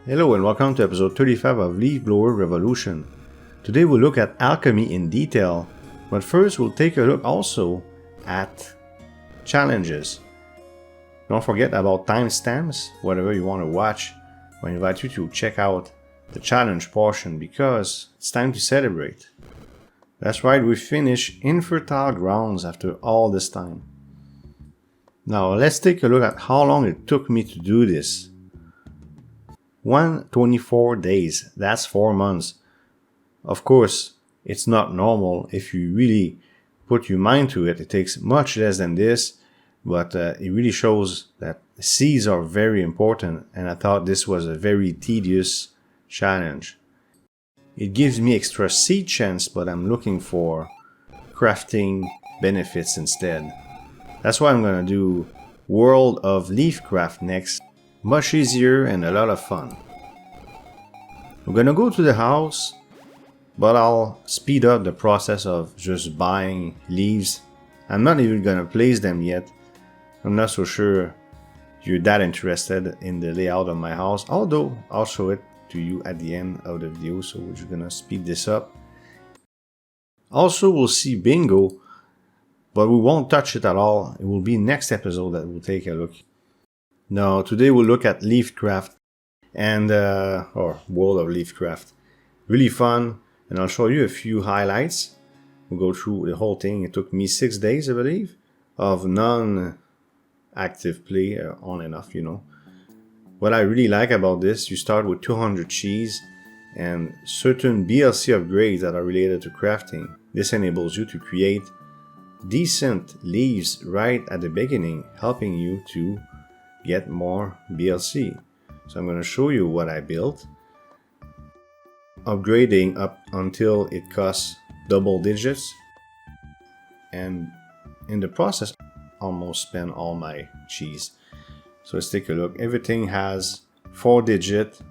Hello and welcome to episode 35 of Leaf Blower Revolution. Today we'll look at Alchemy in detail, but first we'll take a look also at challenges. Don't forget about timestamps, whatever you want to watch. I invite you to check out the challenge portion because it's time to celebrate. That's right, we finished Infertile grounds after all this time. Now let's take a look at how long it took me to do this. 124 days, that's 4 months. Of course, it's not normal. If you really put your mind to it, it takes much less than this, but it really shows that seeds are very important, and I thought this was a very tedious challenge. It gives me extra seed chance, but I'm looking for crafting benefits instead. That's why I'm gonna do World of Leafcraft next. Much easier and a lot of fun. We're gonna go to the house, but I'll speed up the process of just buying leaves. I'm not even gonna place them yet. I'm not so sure you're that interested in the layout of my house, although I'll show it to you at the end of the video, so we're just gonna speed this up. Also, we'll see bingo, but we won't touch it at all. It will be next episode that we'll take a look. Now, today we'll look at Leafcraft and or World of Leafcraft. Really fun, and I'll show you a few highlights. We'll go through the whole thing. It took me 6 days, I believe, of non-active play, on and off, you know. What I really like about this, you start with 200 cheese and certain BLC upgrades that are related to crafting. This enables you to create decent leaves right at the beginning, helping you to get more BLC. So I'm going to show you what I built. Upgrading up until it costs double digits. And in the process, almost spent all my cheese. So let's take a look. Everything has 4-digit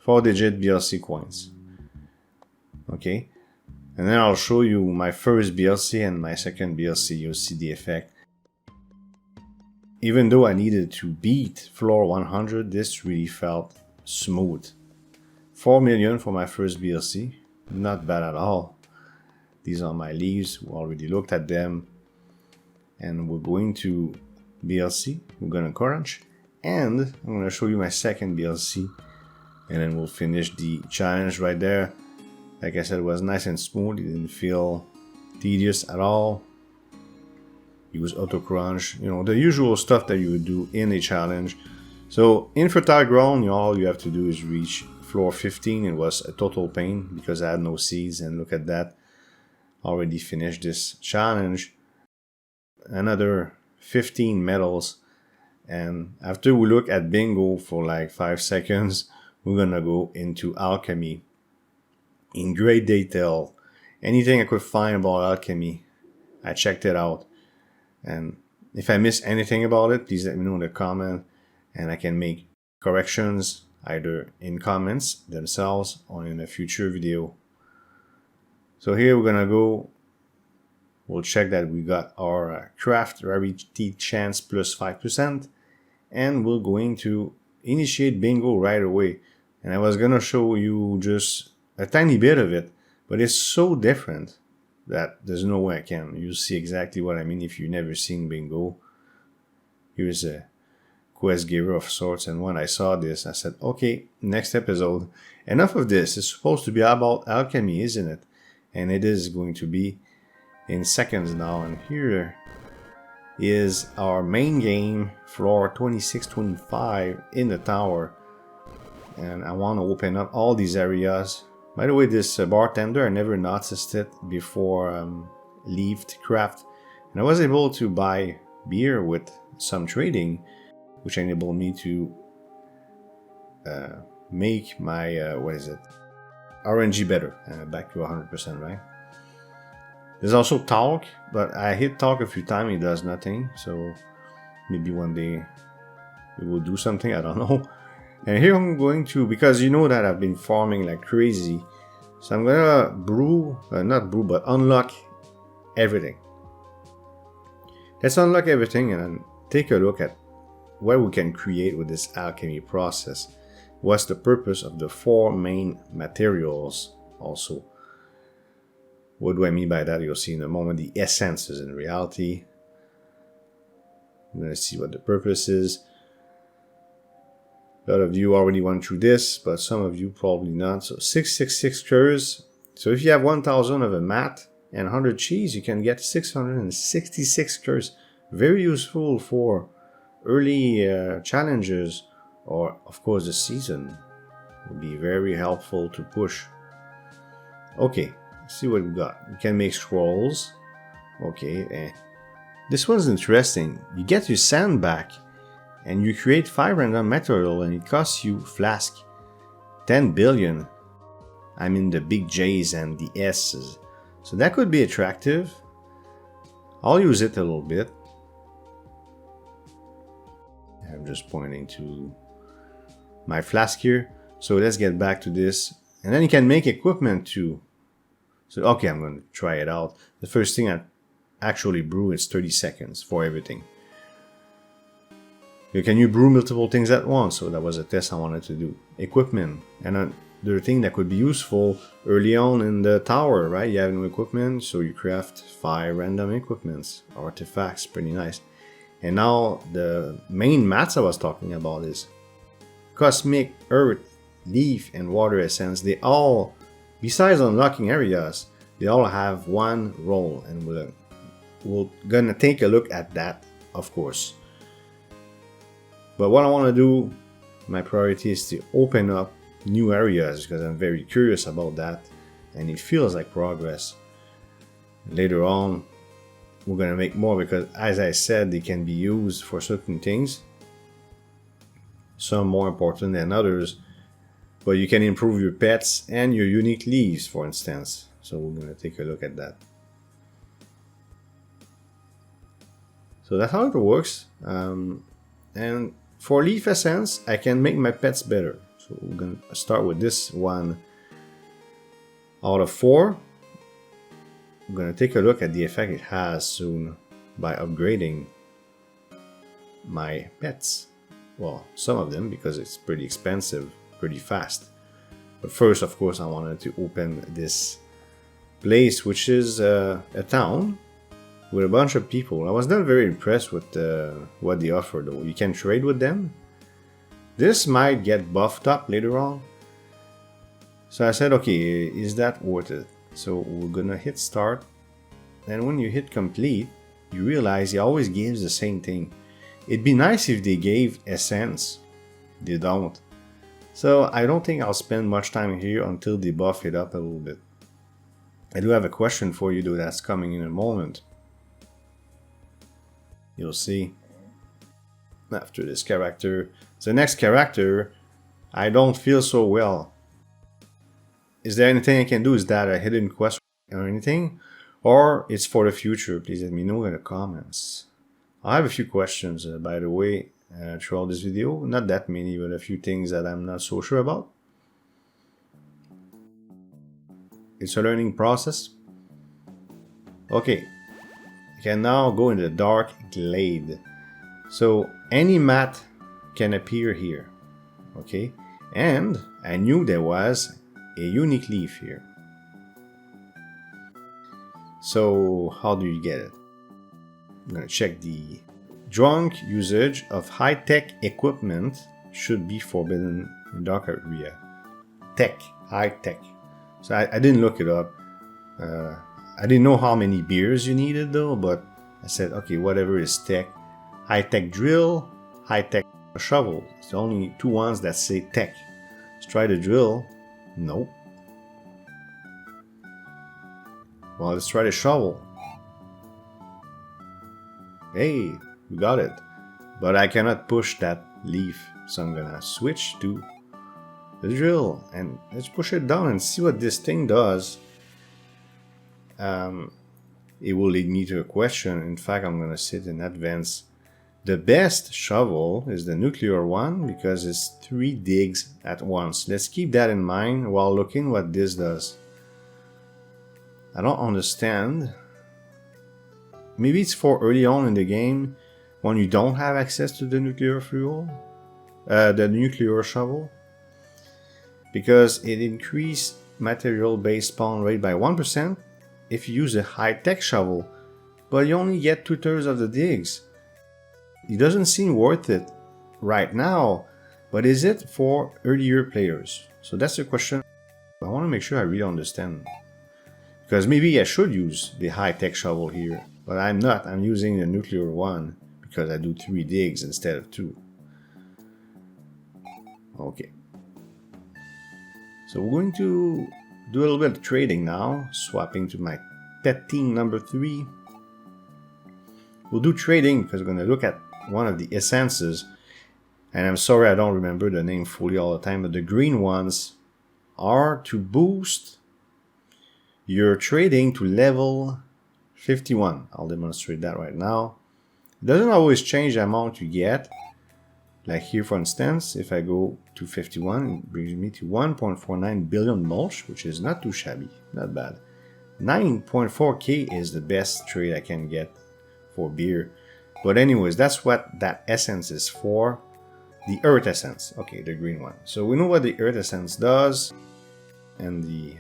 BLC coins. Okay. And then I'll show you my first BLC and my second BLC. You'll see the effect. Even though I needed to beat floor 100, this really felt smooth. 4 million for my first BLC, not bad at all. These are my leaves, we already looked at them. And we're going to BLC, we're gonna crunch, and I'm gonna show you my second BLC. And then we'll finish the challenge right there. Like I said, it was nice and smooth, it didn't feel tedious at all. Use auto crunch, you know, the usual stuff that you would do in a challenge. So Infertile ground, all you have to do is reach floor 15. It was a total pain because I had no seeds, and look at that, already finished this challenge. Another 15 medals, and after we look at bingo for like 5 seconds, we're gonna go into alchemy in great detail. Anything I could find about alchemy, I checked it out. And if I miss anything about it, please let me know in the comment, and I can make corrections either in comments themselves or in a future video. So here we're gonna go, we'll check that we got our craft rarity chance plus 5%, and we're going to initiate bingo right away. And I was gonna show you just a tiny bit of it, but it's so different that there's no way I can. You'll see exactly what I mean if you've never seen bingo. Here's a quest giver of sorts, and when I saw this, I said, okay, next episode. Enough of this. It's supposed to be about alchemy, isn't it? And it is going to be in seconds now. And here is our main game, floor 26-25 in the tower. And I want to open up all these areas. By the way, this bartender, I never noticed it before Leafcraft. And I was able to buy beer with some trading, which enabled me to make my, RNG better. Back to 100%, right? There's also talk, but I hit talk a few times, it does nothing. So maybe one day we will do something, I don't know. And here I'm going to, because you know that I've been farming like crazy, so I'm gonna unlock everything. Let's unlock everything and take a look at what we can create with this alchemy process. what's the purpose of the 4 main materials also. What do I mean by that? You'll see in a moment. The essences in reality. I'm going to see what the purpose is. A lot of you already went through this, but some of you probably not. So 666 cures. So if you have 1000 of a mat and 100 cheese, you can get 666 cures. Very useful for early challenges, or of course the season. Would be very helpful to push. Okay, let's see what we got. We can make scrolls. Okay, this one's interesting. You get your sand back and you create 5 random material and it costs you flask 10 billion. I mean the big J's and the S's. So that could be attractive. I'll use it a little bit. I'm just pointing to my flask here. So let's get back to this. And then you can make equipment too. So okay, I'm going to try it out. The first thing I actually brew is 30 seconds for everything. Can you brew multiple things at once? So that was a test I wanted to do. Equipment. And another thing that could be useful early on in the tower, right? You have no equipment, so you craft 5 random equipments, artifacts, pretty nice. And now the main mats I was talking about is Cosmic, Earth, Leaf, and Water Essence. They all, besides unlocking areas, they all have one role, and we're gonna take a look at that, of course. But what I want to do, my priority is to open up new areas because I'm very curious about that, and it feels like progress. Later on, we're going to make more because, as I said, they can be used for certain things. Some more important than others, but you can improve your pets and your unique leaves, for instance. So we're going to take a look at that. So that's how it works. And for leaf essence, I can make my pets better. So we're going to start with this one out of 4. I'm going to take a look at the effect it has soon by upgrading my pets. Well, some of them, because it's pretty expensive, pretty fast. But first, of course, I wanted to open this place, which is a town with a bunch of people. I was not very impressed with what they offer, though. You can trade with them. This might get buffed up later on. So I said, okay, is that worth it? So we're gonna hit start. And when you hit complete, you realize he always gives the same thing. It'd be nice if they gave essence. They don't. So I don't think I'll spend much time here until they buff it up a little bit. I do have a question for you, though, that's coming in a moment. You'll see after this character. The next character, I don't feel so well. Is there anything I can do? Is that a hidden quest or anything? Or it's for the future? Please let me know in the comments. I have a few questions, by the way, throughout this video. Not that many, but a few things that I'm not so sure about. It's a learning process. Okay. You can now go in the dark glade. So any mat can appear here. Okay. And I knew there was a unique leaf here. So how do you get it? I'm gonna check the drunk usage of high-tech equipment should be forbidden in dark area. Tech, high-tech. So I didn't look it up. I didn't know how many beers you needed though, but I said, okay, whatever is tech. High-tech drill, high-tech shovel. It's the only 2 ones that say tech. Let's try the drill. Nope. Well, let's try the shovel. Hey, we got it. But I cannot push that leaf. So I'm gonna switch to the drill. And let's push it down and see what this thing does. It will lead me to a question. In fact, I'm gonna sit in advance. The best shovel is the nuclear one because it's 3 digs at once. Let's keep that in mind while looking what this does. I don't understand. Maybe it's for early on in the game when you don't have access to the nuclear fuel, the nuclear shovel. because it increased material base spawn rate by 1% if you use a high-tech shovel, but you only get 2/3 of the digs. It doesn't seem worth it right now, but is it for earlier players? So that's the question. I want to make sure I really understand. Because maybe I should use the high-tech shovel here, but I'm not. I'm using the nuclear one because I do 3 digs instead of 2. Okay. So we're going to do a little bit of trading now, swapping to my pet team number 3. We'll do trading because we're going to look at one of the essences. And I'm sorry I don't remember the name fully all the time, but the green ones are to boost your trading to level 51. I'll demonstrate that right now. It doesn't always change the amount you get. Like here, for instance, if I go to 51, it brings me to 1.49 billion mulch, which is not too shabby, not bad. 9.4k is the best trade I can get for beer. But anyways, that's what that essence is for. The earth essence. Okay, the green one. So we know what the earth essence does. And the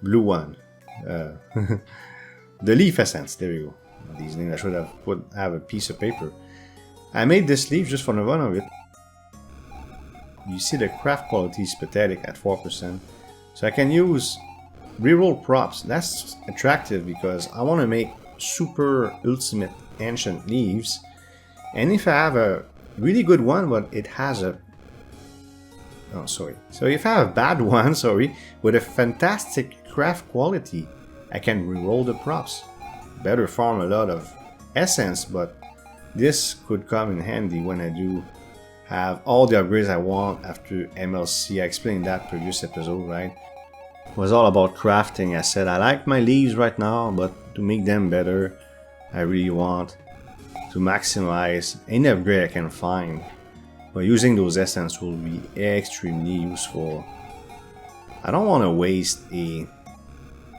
blue one. The leaf essence. There you go. These names I should have a piece of paper. I made this leaf just for the fun of it. You see the craft quality is pathetic at 4%. So I can use reroll props. That's attractive because I want to make super ultimate ancient leaves. And if I have a really good one, but it has a... Oh, sorry. So if I have a bad one, sorry, with a fantastic craft quality, I can reroll the props. Better farm a lot of essence, but this could come in handy when I do have all the upgrades I want after MLC. I explained that previous episode, right? It was all about crafting. I said I like my leaves right now, but to make them better, I really want to maximize any upgrade I can find. But using those essence will be extremely useful. I don't want to waste a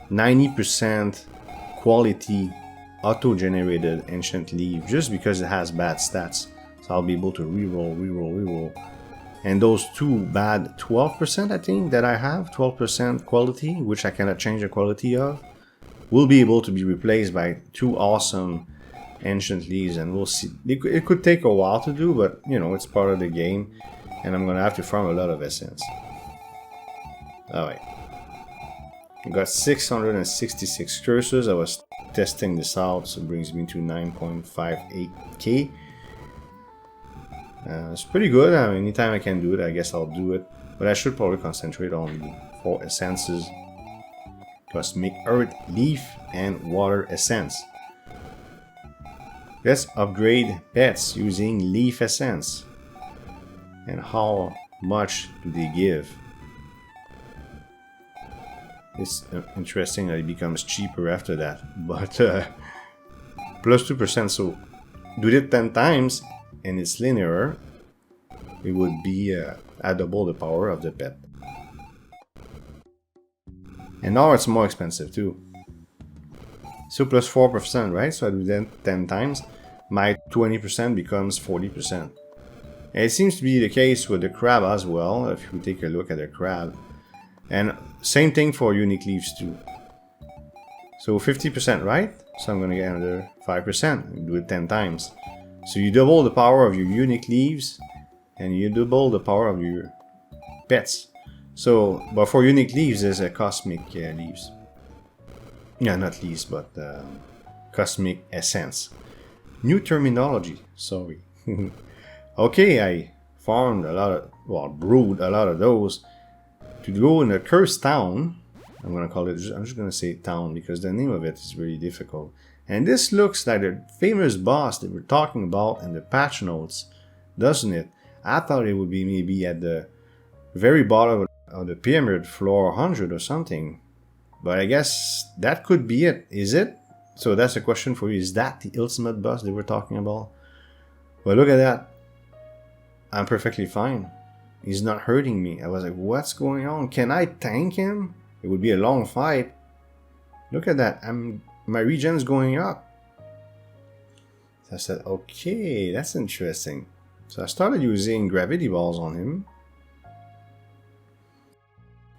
90% quality auto-generated ancient leaf just because it has bad stats. So I'll be able to reroll. And those two bad 12% I think that I have, 12% quality, which I cannot change the quality of, will be able to be replaced by 2 awesome ancient leaves, and we'll see. It could take a while to do, but you know, it's part of the game, and I'm gonna have to farm a lot of essence. Alright. I got 666 cursors. I was testing this out, so it brings me to 9.58k. It's pretty good. I mean, anytime I can do it, I guess I'll do it. But I should probably concentrate on the 4 essences. Cosmic Earth, Leaf, and Water Essence. Let's upgrade pets using Leaf Essence. And how much do they give? It's interesting that it becomes cheaper after that. But plus 2%, so do it 10 times and it's linear. It would be at double the power of the pet. And now it's more expensive too. So plus 4%, right? So I do that 10 times. My 20% becomes 40%. And it seems to be the case with the crab as well, if you take a look at the crab. And same thing for unique leaves too. So 50%, right? So I'm going to get another 5%. Do it 10 times. So you double the power of your unique leaves, and you double the power of your pets. So, but for unique leaves, there's a cosmic leaves. Yeah, not leaves, but cosmic essence. New terminology, sorry. Okay, I farmed a lot of, well, brewed a lot of those to go in a cursed town. I'm gonna call it, I'm just gonna say town because the name of it is really difficult. And this looks like the famous boss that we're talking about in the patch notes, doesn't it? I thought it would be maybe at the very bottom of the pyramid, floor 100 or something. But I guess that could be it, is it? So that's a question for you, is that the ultimate boss that we're talking about? Well, look at that. I'm perfectly fine. He's not hurting me. I was like, what's going on? Can I tank him? It would be a long fight. Look at that. My regen's going up. So I said, okay, that's interesting. So I started using gravity balls on him.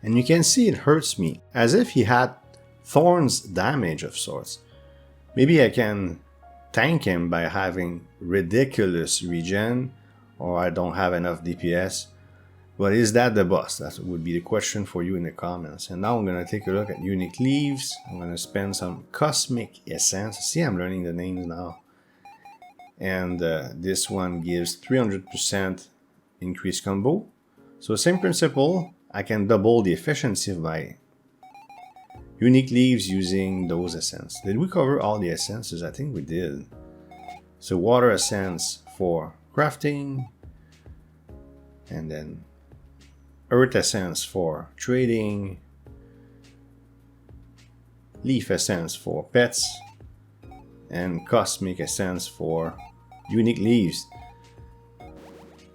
And you can see it hurts me, as if he had thorns damage of sorts. Maybe I can tank him by having ridiculous regen, or I don't have enough DPS. But is that the boss? That would be the question for you in the comments. And now I'm going to take a look at unique leaves. I'm going to spend some cosmic essence. See, I'm learning the names now. And this one gives 300% increased combo. So same principle, I can double the efficiency of my unique leaves using those essence. Did we cover all the essences? I think we did. So water essence for crafting, and then earth essence for trading, leaf essence for pets, and cosmic essence for unique leaves.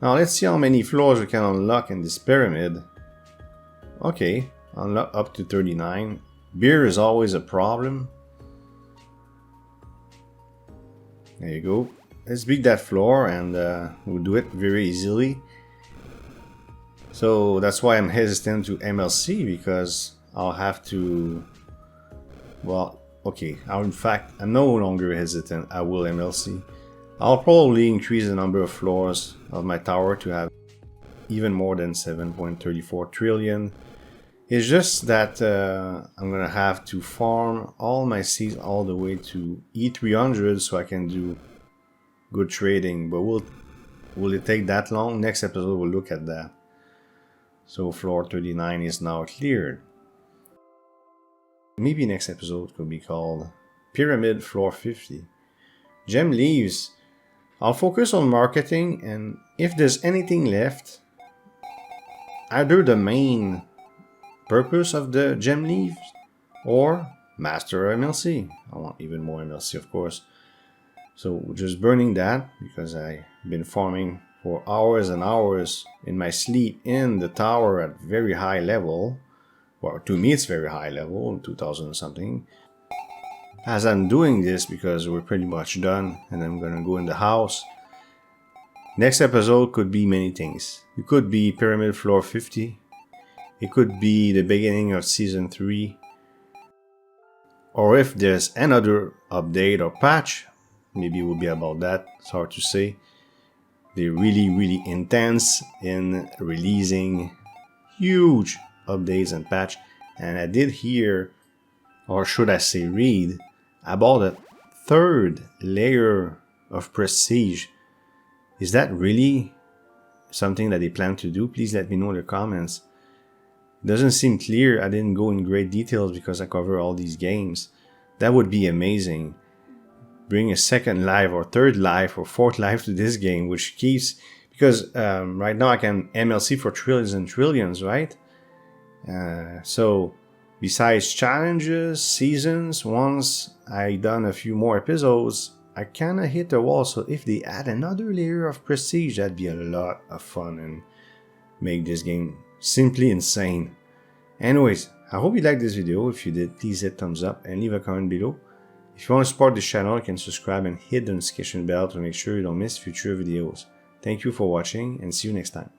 Now let's see how many floors we can unlock in this pyramid. Okay, unlock up to 39. Beer is always a problem. There you go. Let's beat that floor, and we'll do it very easily. So that's why I'm hesitant to MLC, because I'll have to, well, okay, in fact, I'm no longer hesitant. I will MLC. I'll probably increase the number of floors of my tower to have even more than 7.34 trillion. It's just that I'm gonna have to farm all my seeds all the way to E300 so I can do good trading. But will it take that long? Next episode we'll look at that. So floor 39 is now cleared. Maybe next episode could be called Pyramid Floor 50. Gem leaves. I'll focus on marketing, and if there's anything left, either the main purpose of the gem leaves or master MLC. I want even more MLC, of course. So just burning that, because I've been farming for hours and hours in my sleep in the tower at very high level. Well, to me it's very high level, 2000 something. As I'm doing this, because we're pretty much done and I'm gonna go in the house. Next episode could be many things. It could be Pyramid Floor 50. It could be the beginning of Season 3. Or if there's another update or patch, maybe it will be about that. It's hard to say. They're really intense in releasing huge updates and patch. And I did hear, or should I say read, about a third layer of prestige. Is that really something that they plan to do? Please let me know in the comments. It doesn't seem clear. I didn't go in great details because I cover all these games. That would be amazing. Bring a second life or third life or fourth life to this game, which keeps, because right now I can MLC for trillions and trillions, right? So besides challenges, seasons, once I done a few more episodes, I kind of hit the wall. So if they add another layer of prestige, that'd be a lot of fun and make this game simply insane. Anyways, I hope you liked this video. If you did, please hit thumbs up and leave a comment below. If you want to support this channel, you can subscribe and hit the notification bell to make sure you don't miss future videos. Thank you for watching, and see you next time.